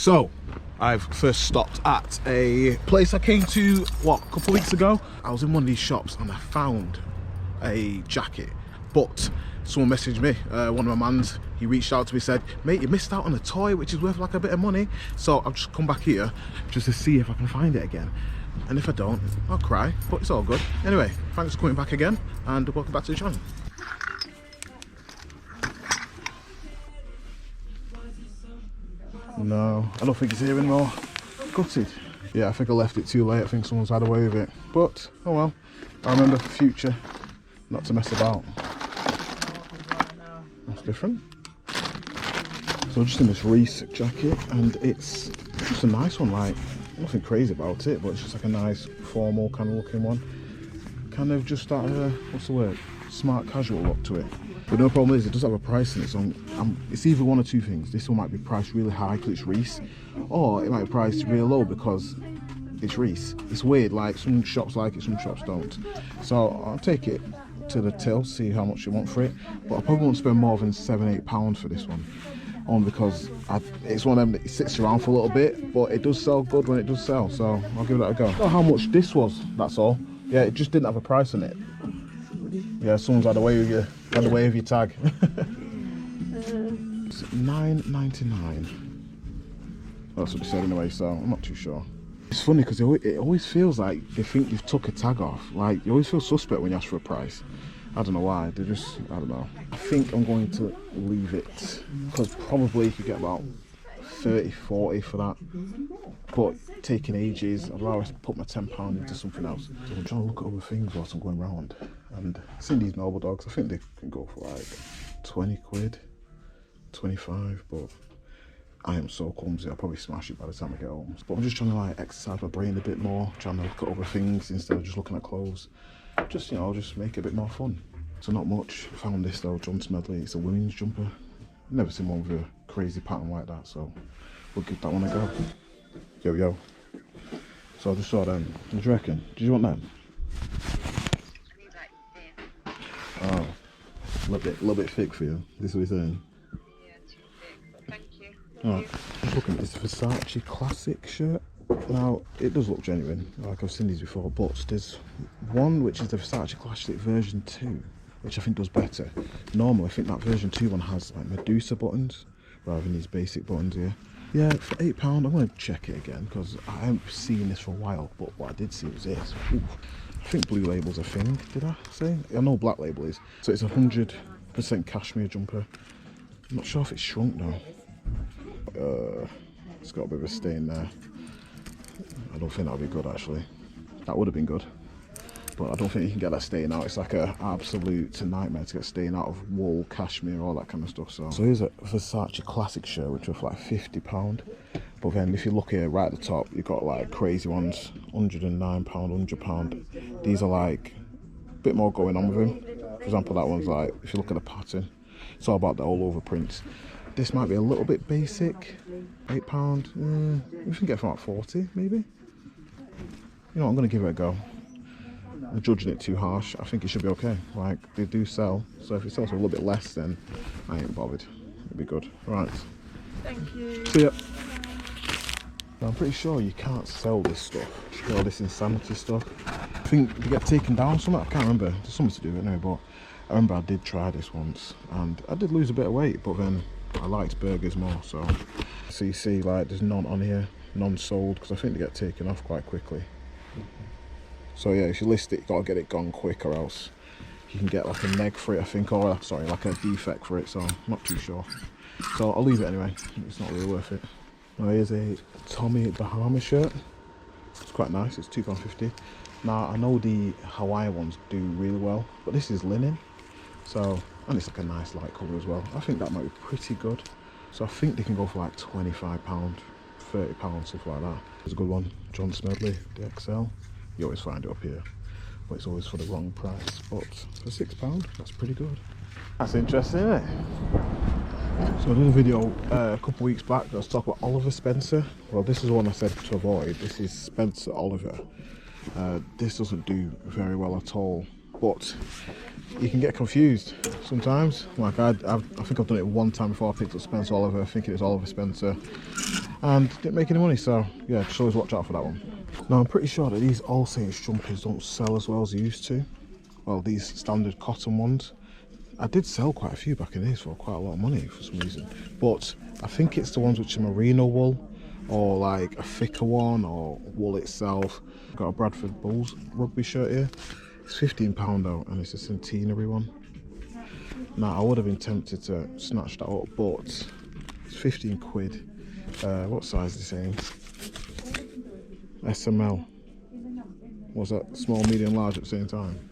So, I've first stopped at a place I came to, a couple of weeks ago. I was in one of these shops and I found a jacket, but someone messaged me, one of my mans, he reached out to me, said, mate, you missed out on a toy which is worth like a bit of money. So I've just come back here just to see if I can find it again. And if I don't, I'll cry, but it's all good. Anyway, thanks for coming back again and welcome back to the channel. No, I don't think it's here anymore. Gutted. Yeah, I think I left it too late. I think someone's had away with it. But, oh well. I remember for future not to mess about. That's different. So just in this Reese jacket, and it's just a nice one, like, nothing crazy about it, but it's just like a nice formal kind of looking one. Kind of just that, what's the word? Smart casual look to it. But no problem is, it does have a price in it, so it's either one or two things. This one might be priced really high because it's Reese, or it might be priced really low because it's Reese. It's weird, like some shops like it, some shops don't. So I'll take it to the till, see how much you want for it, but I probably won't spend more than £7–8 for this one. Only because it's one of them that sits around for a little bit, but it does sell good when it does sell, so I'll give that a go. I don't know how much this was, that's all. Yeah, it just didn't have a price on it. Yeah, someone's had away with your tag. It's $9.99. That's what they said anyway, so I'm not too sure. It's funny because it always feels like they think you've took a tag off. Like, you always feel suspect when you ask for a price. I don't know why, I don't know. I think I'm going to leave it, because probably you could get about 30–40 for that. But taking ages, I'd rather put my £10 into something else. So I'm trying to look at other things whilst I'm going round. And I've seen these noble dogs, I think they can go for like 20 quid, 25, but I am so clumsy, I'll probably smash it by the time I get home. But I'm just trying to like exercise my brain a bit more, trying to look at other things instead of just looking at clothes. Just, you know, just make it a bit more fun. So not much. Found this though, John Smedley. It's a women's jumper. Never seen one with a crazy pattern like that, so we'll give that one a go. Yo. So I just saw them. What do you reckon? Did you want them? Oh, a little bit thick for you. This is what you're saying? Yeah, too thick, but thank you. Alright, just looking at this Versace classic shirt. Now, it does look genuine, like I've seen these before, but there's one which is the Versace Classic version 2, which I think does better. Normally, I think that version 2 one has like Medusa buttons, rather than these basic buttons here. Yeah, for £8, I'm going to check it again, because I haven't seen this for a while, but what I did see was this. Ooh, I think Blue Label's a thing, did I say? I know Black Label is. So it's 100% Cashmere Jumper. I'm not sure if it's shrunk now. It's got a bit of a stain there. I don't think that would be good actually. That would have been good, but I don't think you can get that stain out. It's like an absolute nightmare to get stain out of wool, cashmere, all that kind of stuff. So here's a Versace classic shirt which was like £50, but then if you look here right at the top, you've got like crazy ones, £109, £100. These are like a bit more going on with them. For example, that one's like, if you look at the pattern, it's all about the all over prints. This might be a little bit basic, £8. You can get for like 40 maybe. You know what, I'm going to give it a go. I'm judging it too harsh. I think it should be okay. Like, they do sell, so if it sells for a little bit less, then I ain't bothered. It'll be good. Right. Thank you. See ya. Now, I'm pretty sure you can't sell this stuff. All this insanity stuff. I think they get taken down something. I can't remember. There's something to do with it anyway, but I remember I did try this once, and I did lose a bit of weight, but then I liked burgers more, so you see, like, there's none on here, none sold, because I think they get taken off quite quickly. So yeah, if you list it, you gotta get it gone quick, or else you can get like a neg for it, I think, or sorry, like a defect for it, so I'm not too sure. So I'll leave it anyway, it's not really worth it. Now here's a Tommy Bahama shirt. It's quite nice, it's £2.50. Now I know the Hawaii ones do really well, but this is linen, so, and it's like a nice light colour as well. I think that might be pretty good. So I think they can go for like £25, £30, something like that. It's a good one, John Smedley, the XL. You always find it up here, but it's always for the wrong price. But for £6, that's pretty good. That's interesting, isn't it? So I did a video a couple of weeks back that was talking about Oliver Spencer. Well, this is the one I said to avoid. This is Spencer Oliver. This doesn't do very well at all. but you can get confused sometimes. Like I think I've done it one time before. I picked up Spencer Oliver, thinking it's Oliver Spencer, and didn't make any money. So yeah, just always watch out for that one. Now I'm pretty sure that these All Saints jumpers don't sell as well as they used to. Well, these standard cotton ones. I did sell quite a few back in days for quite a lot of money for some reason, but I think it's the ones which are merino wool, or like a thicker one, or wool itself. I've got a Bradford Bulls rugby shirt here. It's £15 though, and it's a centenary one. Now I would have been tempted to snatch that up, but it's 15 quid. What size is it saying? SML. Was that small, medium, large at the same time?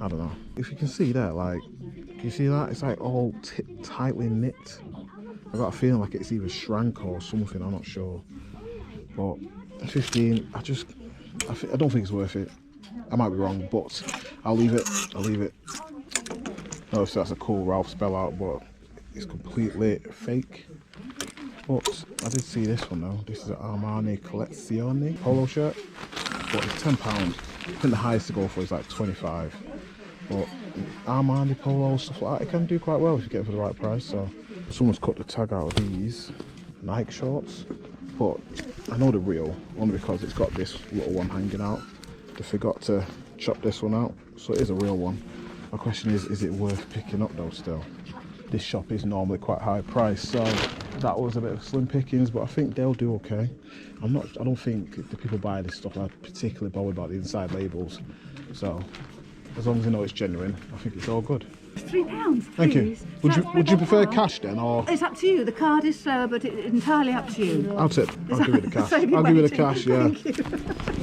I don't know. If you can see there, like, can you see that? It's like all tightly knit. I've got a feeling like it's either shrank or something, I'm not sure. But 15, I don't think it's worth it. I might be wrong, but I'll leave it. No, so that's a cool Ralph spell out, but it's completely fake. But I did see this one though. This is an Armani Collezione polo shirt, but it's £10. I think the highest to go for is like 25. But Armani polo, stuff like that, it can do quite well if you get it for the right price. So someone's cut the tag out of these Nike shorts, but I know they're real only because it's got this little one hanging out. They forgot to chop this one out, so it is a real one. My question is it worth picking up though still? This shop is normally quite high priced, so that was a bit of slim pickings, but I think they'll do okay. I don't think the people buy this stuff are particularly bothered about the inside labels, so as long as they know it's genuine, I think it's all good. £3, Thank you. Would you prefer cash then, or? It's up to you. The card is slower, but it's entirely up to you. I'll give you the cash. I'll give you the cash, yeah.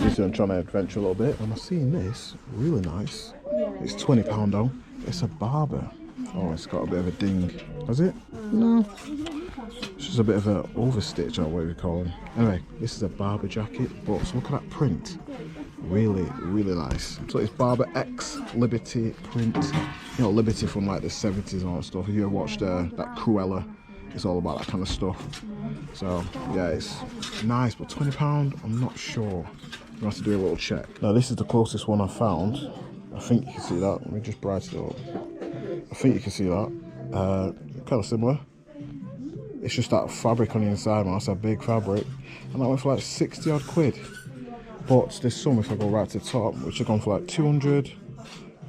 Just I'm trying to adventure a little bit. And I'm seeing this, really nice. It's £20 though. It's a Barber. Oh, it's got a bit of a ding. Has it? No. It's just a bit of an overstitch, or whatever you call them. Anyway, this is a Barber jacket box. Look at that print. Really, really nice. So it's Barber X Liberty print. You know, Liberty from like the 70s and all that stuff. If you ever watched that Cruella, it's all about that kind of stuff. So yeah, it's nice, but £20, I'm not sure. You have to do a little check. Now this is the closest one I found. I think you can see that. Let me just brighten it up. I think you can see that. Kind of similar. It's just that fabric on the inside, man. That's a big fabric. And that went for like 60 odd quid. But there's some, if I go right to the top, which have gone for like 200,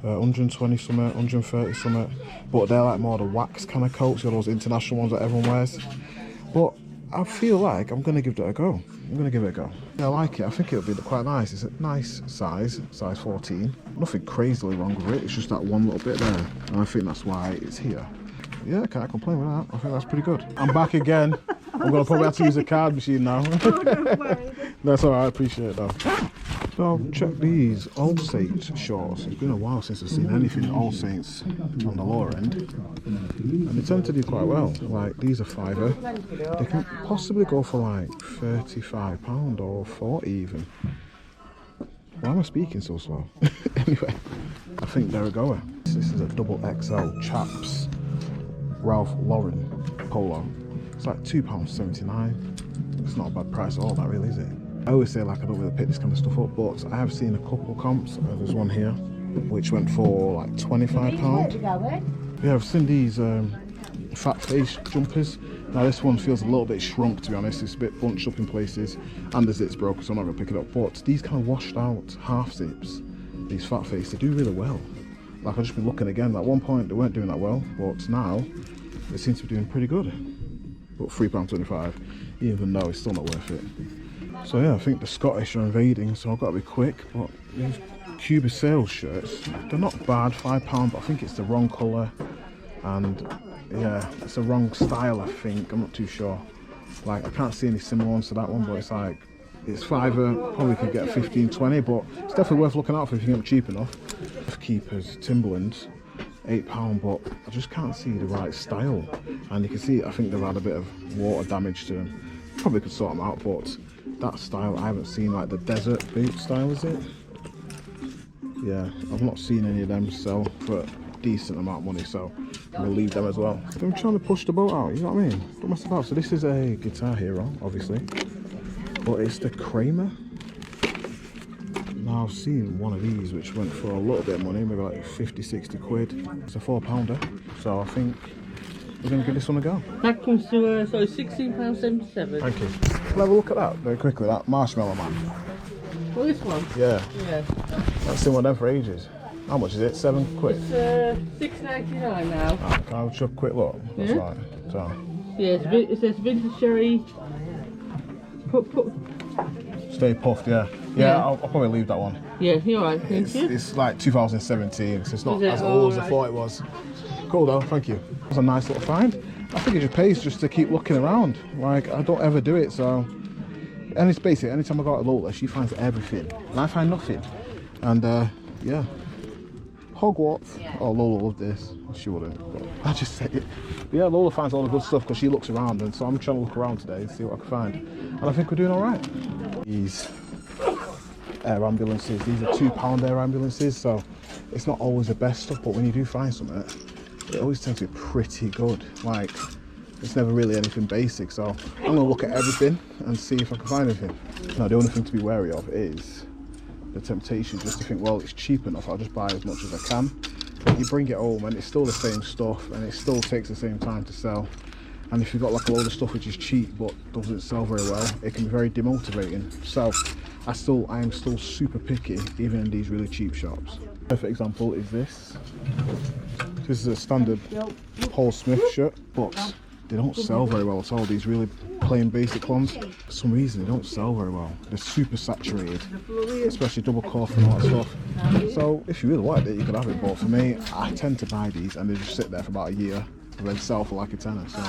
120 something, 130 something. But they're like more the wax kind of coats, you know, those international ones that everyone wears. But I feel like I'm going to give that a go. I'm going to give it a go. Yeah, I like it. I think it'll be quite nice. It's a nice size 14. Nothing crazily wrong with it. It's just that one little bit there. And I think that's why it's here. Yeah, can't complain with that. I think that's pretty good. I'm back again. I'm going to probably have to use a card machine now. Oh, don't worry. That's alright, I appreciate that. So check these All Saints shorts. It's been a while since I've seen anything All Saints on the lower end. And they tend to do quite well. Like, these are £5. They can possibly go for like £35 or 40 even. Why am I speaking so slow? Anyway, I think they're a goer. This is a double XL Chaps Ralph Lauren polo. It's like £2.79. It's not a bad price at all, that really, is it? I always say like I don't really pick this kind of stuff up, but I have seen a couple comps. There's one here which went for like £25. Yeah, I've seen these fat face jumpers. Now this one feels a little bit shrunk, to be honest. It's a bit bunched up in places and the zip's broken, so I'm not going to pick it up. But these kind of washed out half zips, these fat face, they do really well. Like I've just been looking again, at one point they weren't doing that well, but now they seem to be doing pretty good. But £3.25, even though it's still not worth it. So yeah, I think the Scottish are invading, so I've got to be quick. But these Cuba sales shirts, they're not bad, £5, but I think it's the wrong colour. And yeah, it's the wrong style, I think. I'm not too sure. Like, I can't see any similar ones to that one, but it's like, it's £5, probably could get 15, 20, but it's definitely worth looking out for if you can get them cheap enough. Keepers, Timberlands, £8, but I just can't see the right style. And you can see, I think they've had a bit of water damage to them. Probably could sort them out, but that style, I haven't seen, like the desert boot style, is it? Yeah, I've not seen any of them sell for a decent amount of money, so I'm gonna leave them as well. I'm trying to push the boat out, you know what I mean? Don't mess about. So this is a Guitar Hero, obviously, but it's the Kramer. Now I've seen one of these which went for a little bit of money, maybe like 50, 60 quid. It's a £4, so I think we're going to give this one a go. That comes to so £16.77. Thank you. We'll have a look at that very quickly, that marshmallow man. Well, this one? Yeah, Yeah. I've seen one of them for ages. How much is it? 7 quid? It's £6.99 now. Can I have a quick look? That's right. So, Yeah, it says vintage sherry. Stay Puffed, yeah. Yeah, I'll probably leave that one. Yeah, you're right, thank you. It's like 2017, so it's not Is it? as old as I Alright. thought it was. Cool though, thank you. That's a nice little find. I think it just pays just to keep looking around. Like, I don't ever do it, so... And it's basic, anytime I go out with Lola, she finds everything. And I find nothing. And, yeah. Hogwarts. Oh, Lola loved this. Well, she wouldn't, but I just say it. But yeah, Lola finds all the good stuff because she looks around, and so I'm trying to look around today and see what I can find. And I think we're doing alright. These air ambulances, these are £2 air ambulances, so it's not always the best stuff, but when you do find something, it always tends to be pretty good. Like, it's never really anything basic, so I'm gonna look at everything and see if I can find anything. Now, the only thing to be wary of is the temptation just to think, well, it's cheap enough, I'll just buy as much as I can. But you bring it home and it's still the same stuff, and it still takes the same time to sell. And if you've got like a load of stuff which is cheap but doesn't sell very well, it can be very demotivating. So I am still super picky, even in these really cheap shops. Perfect example is this. This is a standard Paul Smith shirt, but they don't sell very well at all. These really plain basic ones, for some reason, they don't sell very well. They're super saturated, especially double cuff and all that stuff. So if you really liked it, you could have it, but for me, I tend to buy these and they just sit there for about a year and then sell for like a tenner, so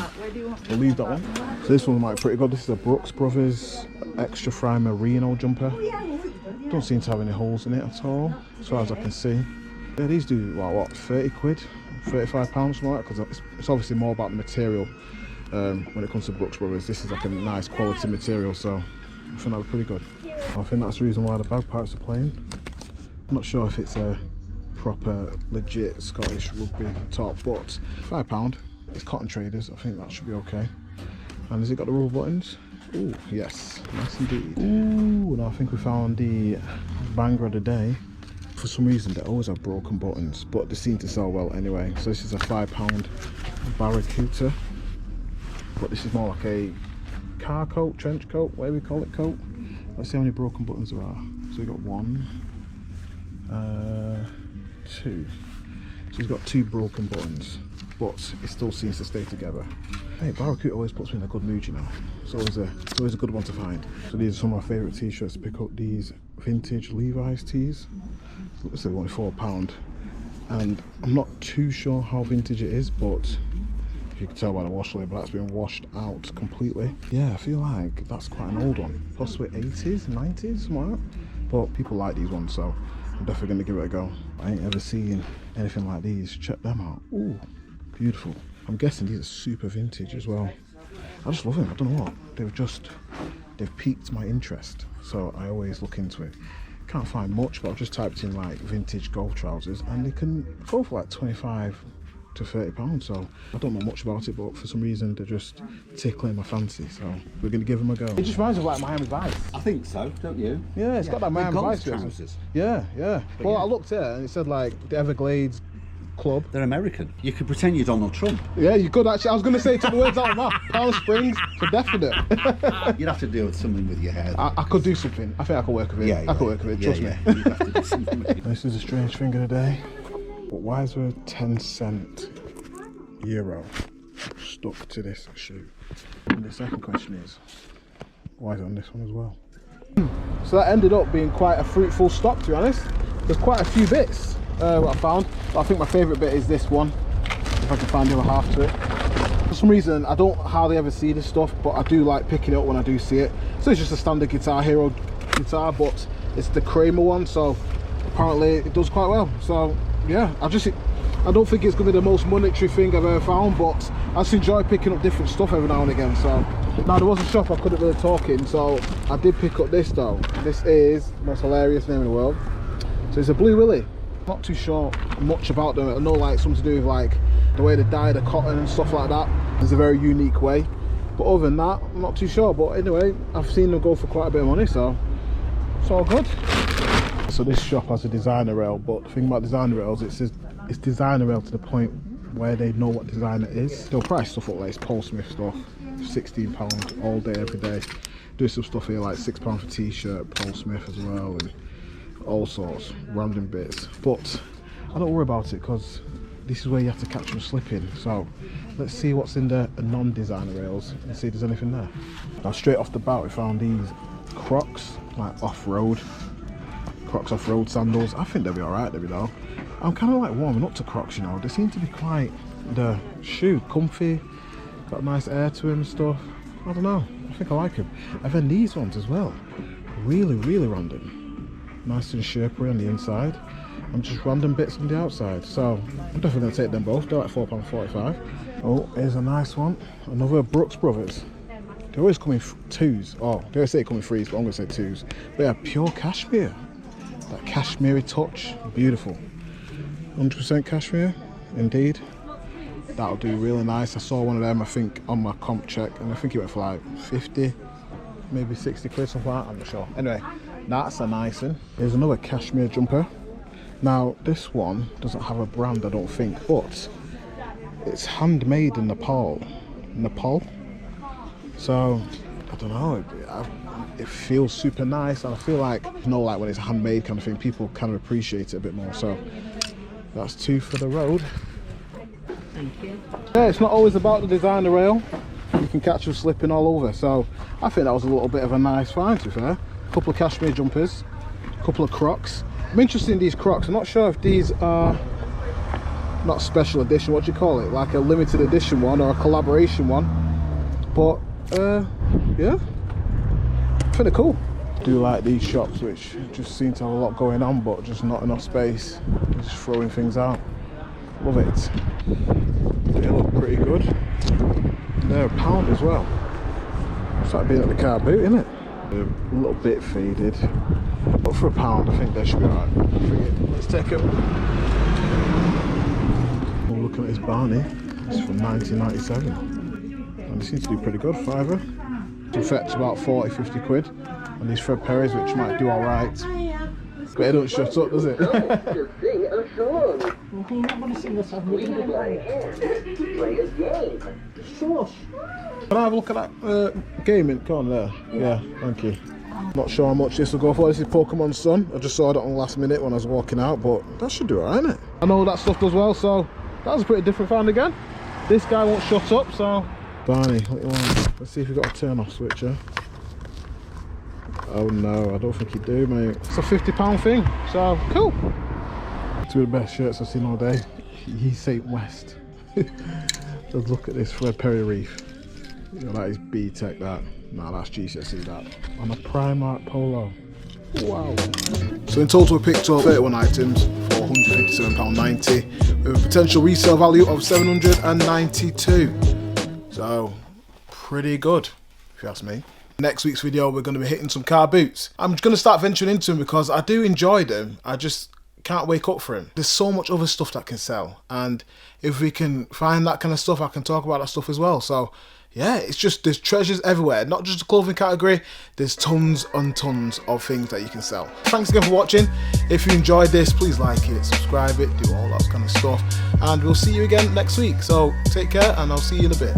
we'll leave that one. So this one might be pretty good. This is a Brooks Brothers extra fry merino jumper. Don't seem to have any holes in it at all, as far as I can see. Yeah, these do, well, what, 30 quid? £35, something like that, because it's obviously more about the material when it comes to Brooks Brothers. This is like a nice quality material, so I think that'll be pretty good. I think that's the reason why the bagpipes are playing. I'm not sure if it's a proper, legit Scottish rugby top, but £5. It's cotton traders, I think that should be okay. And has it got the rubber buttons? Ooh, yes, nice indeed. Ooh, now I think we found the banger of the day. For some reason they always have broken buttons, but they seem to sell well anyway. So this is a £5 Barracuda, but this is more like a car coat, trench coat, whatever we call it, coat. Let's see how many broken buttons there are. So we've got 1, 2. So he's got 2 broken buttons, but it still seems to stay together. Hey, Barracuda always puts me in a good mood, you know. It's always a good one to find. So these are some of my favourite t-shirts to pick up, these vintage Levi's tees. Looks like only £4, and I'm not too sure how vintage it is, but if you can tell by the wash label, that's been washed out completely. Yeah, I feel like that's quite an old one, possibly 80s, 90s, something like that. But people like these ones, so I'm definitely going to give it a go. I ain't ever seen anything like these. Check them out. Ooh, beautiful. I'm guessing these are super vintage as well. I just love them. I don't know what. They've piqued my interest, so I always look into it. Can't find much, but I've just typed in like vintage golf trousers and they can go for like 25 to £30, so I don't know much about it, but for some reason they're just tickling my fancy, so we're going to give them a go. It just reminds me of like Miami Vice. I think so, don't you? Yeah, it's got that Miami Vice trousers. Yeah. But Well, yeah. I looked at it and it said like the Everglades Club. They're American. You could pretend you're Donald Trump. Yeah, you could actually. I was going to say, took the words out of my mouth. Palm Springs for definite. You'd have to do something with your hair. I could do something. I think I could work with it. Yeah, I could work with it, trust me. You'd have to do something with it. This is a strange thing of the day. But why is there a 10-cent euro stuck to this shoe? And the second question is, why is it on this one as well? So that ended up being quite a fruitful stop, to be honest. There's quite a few bits what I found, but I think my favourite bit is this one, if I can find the other half to it. For some reason, I don't hardly ever see this stuff, but I do like picking it up when I do see it. So it's just a standard Guitar Hero guitar, but it's the Kramer one, so apparently it does quite well. So yeah, I don't think it's going to be the most monetary thing I've ever found, but I just enjoy picking up different stuff every now and again. So now there was a shop I couldn't really talk in, so I did pick up this though. This is the most hilarious name in the world. So it's a Blue Willy. Not too sure much about them. I know like something to do with like the way they dye the cotton and stuff like that. It's a very unique way. But other than that, I'm not too sure. But anyway, I've seen them go for quite a bit of money, so it's all good. So this shop has a designer rail, but the thing about designer rails, it's designer rail to the point where they know what designer is. They'll price stuff up like it's Paul Smith stuff, £16 all day, every day. Do some stuff here like £6 for t-shirt, Paul Smith as well, and all sorts, random bits. But I don't worry about it because this is where you have to catch them slipping. So let's see what's in the non-designer rails and see if there's anything there. Now straight off the bat we found these Crocs, like off-road. Crocs off-road sandals. I think they'll be alright, though. I'm kind of like warming up to Crocs, you know. They seem to be quite, the shoe, comfy, got nice air to them and stuff. I don't know, I think I like them. And then these ones as well, really random. Nice and sherpery on the inside and just random bits on the outside. So I'm definitely going to take them both. They're like £4.45. Oh, here's a nice one, another Brooks Brothers. They always come in twos. Oh, they always say they come in threes, but I'm going to say twos. But yeah, pure cashmere. That cashmere touch, beautiful. 100% cashmere, indeed. That'll do really nice. I saw one of them, I think, on my comp check, and I think it went for like 50, maybe 60 quid, something like that, I'm not sure. Anyway, that's a nice one. Here's another cashmere jumper. Now, this one doesn't have a brand, I don't think, but it's handmade in Nepal. So, I don't know, it feels super nice, and I feel like, you know, like when it's handmade kind of thing, people kind of appreciate it a bit more. So that's 2 for the road. Thank you. Yeah, it's not always about the designer rail. You can catch them slipping all over. So I think that was a little bit of a nice find, to be fair. A couple of cashmere jumpers, a couple of Crocs. I'm interested in these Crocs. I'm not sure if these are not special edition, what do you call it? Like a limited edition one or a collaboration one. But yeah, I think they're cool. I do like these shops which just seem to have a lot going on but just not enough space. Just throwing things out. Love it. They look pretty good. They're £1 as well. It's like being at the car boot, isn't it? They're a little bit faded. But for £1 I think they should be alright. Let's take them. Oh, looking at this Barney. It's from 1997. And they seem to do pretty good, £5. To fetch about 40-50 quid. And these Fred Perrys, which might do alright. But it don't shut up, does it? You're not going to sing a song. We're going to play it. Shush. Can I have a look at that game in the corner there? Yeah, thank you. Not sure how much this will go for. This is Pokemon Sun. I just saw it on the last minute when I was walking out, but that should do alright, innit? I know that stuff does well, so that was a pretty different find again. This guy won't shut up, so... Barney, what do you want? Let's see if we've got a turn off switch here. Oh no, I don't think you do, mate. It's a £50 thing, so cool. Two of the best shirts I've seen all day. He's St. West. Just look at this Fred Perry reef. You know, that is B-Tech, that. Nah, that's GCSE, that. On a Primark Polo. Wow. So in total we picked up 31 items for £157.90 with a potential resale value of £792. So, pretty good, if you ask me. Next week's video we're going to be hitting some car boots. I'm going to start venturing into them because I do enjoy them. I just can't wake up for them. There's so much other stuff that can sell, and if we can find that kind of stuff, I can talk about that stuff as well. So yeah, it's just, there's treasures everywhere, not just the clothing category, there's tons and tons of things that you can sell. Thanks again for watching. If you enjoyed this, please like it, subscribe it, do all that kind of stuff, and we'll see you again next week. So take care, and I'll see you in a bit.